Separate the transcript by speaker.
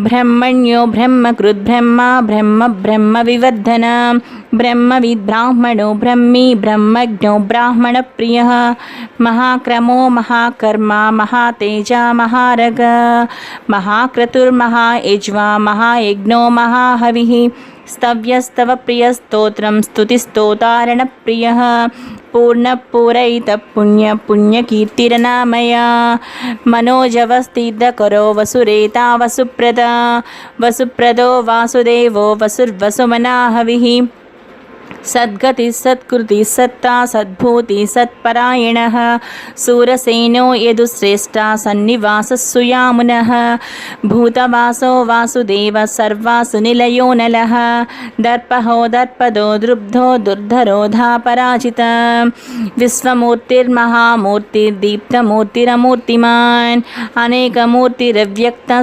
Speaker 1: ब्रह्मण्यो ब्रह्मकृद् ब्रह्मा ब्रह्म ब्रह्मविवर्धन ब्रह्मविद्ब्राह्मणो ब्रह्मी ब्रह्मज्ञो ब्राह्मणप्रियः महाक्रमो महाकर्मा महातेजा महारग महाक्रतुर्महायज्वा महायज्ञो महाहविः स्तव्यस्तव प्रियस्तोत्रं स्तुतिस्तोतारणप्रियः पूर्णपूरयितपुण्यपुण्यकीर्तिरनामया मनोजवस्तिदकरो वसुरेता वसुप्रदा वसुप्रदो वासुदेवो वसुर्वसुमनाहविः सद्गति सत्कृति सत्ता सद्भूति सत्परायणः सूरसेनो यदुश्रेष्ठा सन्निवासस्सुयामुनः भूतवासो वासुदेव सर्वासु निलयो नलः दर्पहो दर्पदो दृब्धो दुर्धरो धापराजित विश्वमूर्तिर्महामूर्तिर्दीप्तमूर्तिरमूर्तिमान् अनेकमूर्तिरव्यक्तः